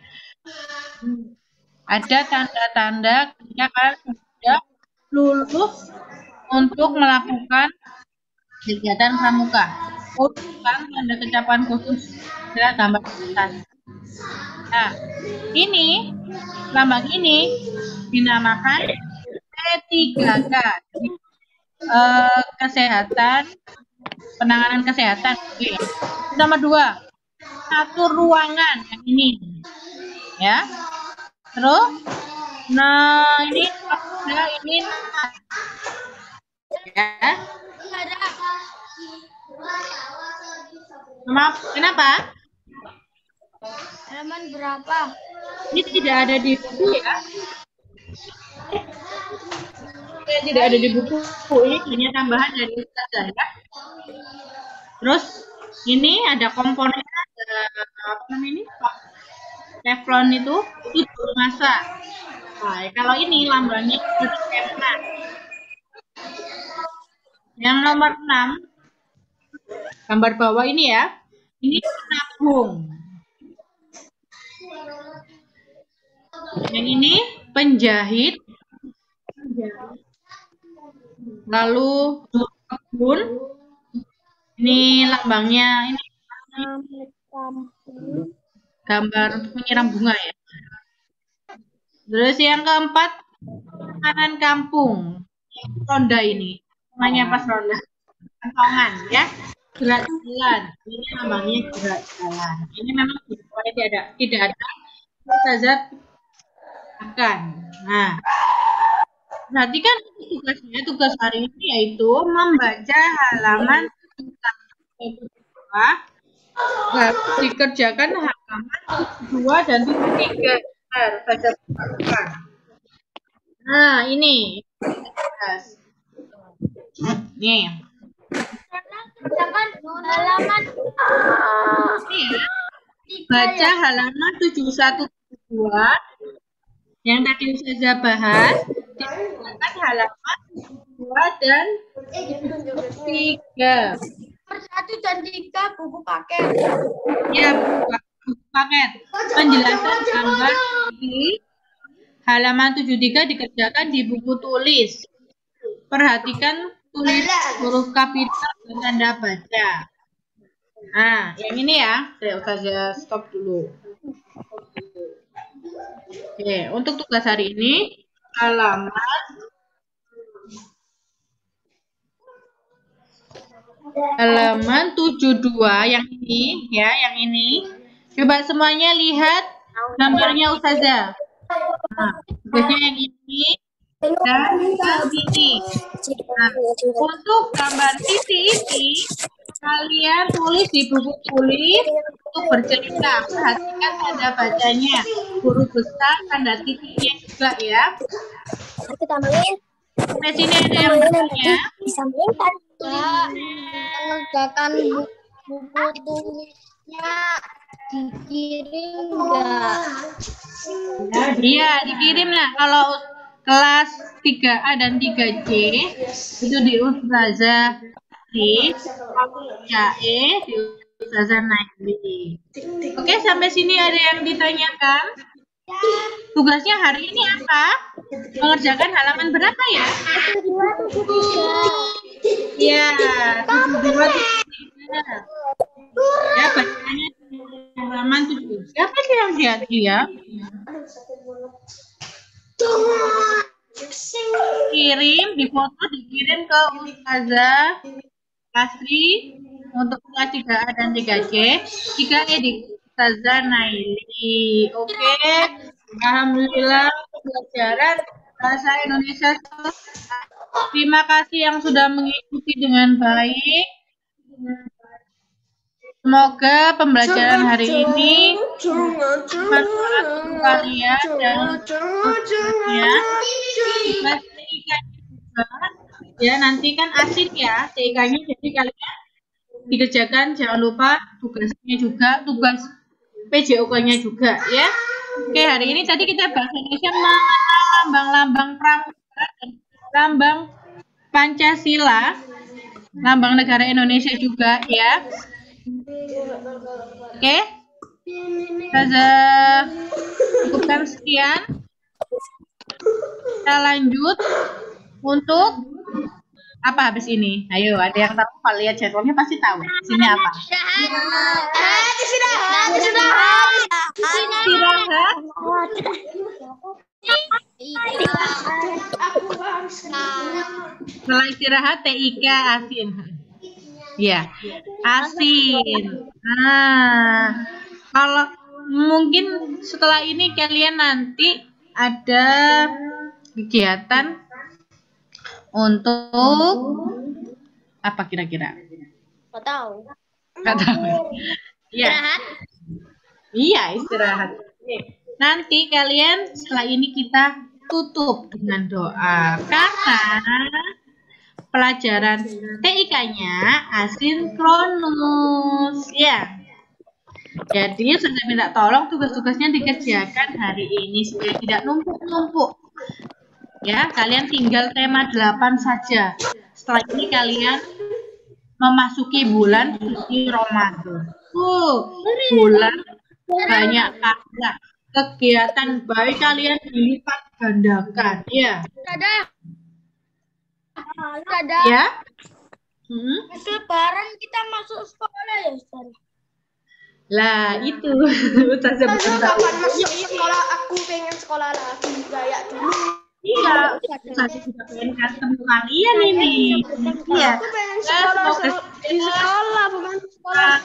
ada tanda-tanda ketika kalian sudah lulus untuk melakukan kegiatan pramuka. Bukan tanda kecakapan khusus adalah gambar tulisan. Nah, ini lambang ini dinamakan P3K. Kesehatan, penanganan kesehatan. Oke. Nomor 2, satu ruangan yang ini. Ya. Terus, nah ini ya. Maaf, kenapa? Halaman berapa? Ini tidak ada di buku ya. Tidak ada di buku. Ini hanya tambahan dari Ustazah ya. Terus ini ada komponen, ada apa namanya ini? Teflon itu masak. Nah, kalau ini lambangnya Kemna. Yang nomor 6, gambar bawah ini ya. Ini penabung. Yang ini penjahit. Lalu kebun. Ini lambangnya ini gambar untuk menyiram bunga ya. Terus yang keempat, makanan kampung. Ronda ini. Namanya pas ronda. Kantongan ya. Gerak jalan. Ini lambangnya gerak jalan. Ini memang tidak ada Ustazah akan. Nah, perhatikan tugas hari ini yaitu membaca halaman 2, dikerjakan halaman 2 dan 3. Nah, ini. Nih. Halaman Ini ya. Baca halaman 71-72 yang tadi Ustazah bahas. Dikerjakan halaman 2 dan 3. nomor 1 dan 3 buku paket. Ya, buku paket. Penjelasan gambar di halaman 73 dikerjakan di buku tulis. Perhatikan tulis huruf kapital dan tanda baca. Nah, yang ini ya. Saya stop dulu. Oke, untuk tugas hari ini halaman 72 yang ini ya, yang ini. Coba semuanya lihat gambarnya Ustazah. Nah, tugasnya yang ini dan yang ini. Nah, untuk gambar titik ini kalian tulis di buku tulis untuk bercerita. Perhatikan tanda bacanya, huruf besar, tanda titiknya juga ya. Kita main. Di sini ada yang bertanya. Bisa mainkan. Mengerjakan buku tulisnya dikirim enggak? Iya, dikirim lah. Kalau kelas 3A dan 3C itu di Ustazah di Ustazah Naili. Oke, sampai sini ada yang ditanyakan? Tugasnya hari ini apa? Mengerjakan halaman berapa ya? 72, 73. Iya, 72, 73. Ya, bacanya halaman 7. Siapa sih yang lihat dia? Kirim, difoto, dikirim ke Ustazah Asri untuk kelas 3A dan 3C. 3E di Ustazah Naili. Oke. Alhamdulillah pelajaran bahasa Indonesia. Terima kasih yang sudah mengikuti dengan baik. Semoga pembelajaran hari ini bermanfaat untuk kalian dan ya. Ya, nanti kan asin ya TK-nya, jadi kalian dikerjakan, jangan lupa tugasnya juga, tugas PJOK-nya juga ya. Oke, hari ini tadi kita bahasa Indonesia mengenal lambang-lambang pramuka dan lambang Pancasila, lambang negara Indonesia juga ya. Oke, Ustazah cukupkan sekian. Kita lanjut untuk apa habis ini? Ayo, ada yang tahu? Kalau lihat jadwalnya pasti tahu. Sini apa? Istirahat. Istirahat. Aku harus Setelah istirahat TIK asin. Ya, asin. Nah, kalau mungkin setelah ini kalian nanti ada kegiatan untuk apa kira-kira? Nggak tahu. Nggak tahu. Ya, Istirahat. iya istirahat. Oke. Nanti kalian setelah ini kita tutup dengan doa karena pelajaran TIK-nya asinkronus. Ya. Jadi saya minta tolong tugas-tugasnya dikerjakan hari ini supaya tidak numpuk-numpuk. Ya, kalian tinggal tema 8 saja. Setelah ini kalian memasuki bulan suci Ramadan. Bulan banyak karya. Kegiatan baik kalian dilipat gandakan. Ya. Ada. Ya. Lebaran kita masuk sekolah ya, Ustaz. Lah, itu. Ustazah Ustazah bentar. kapan masuk sekolah? Aku pengen sekolah lagi kayak dulu. Iya, Ustazah juga pengen ketemu kalian ini. Iya. Aku pengen sekolah, Semoga sekolah bukan sekolah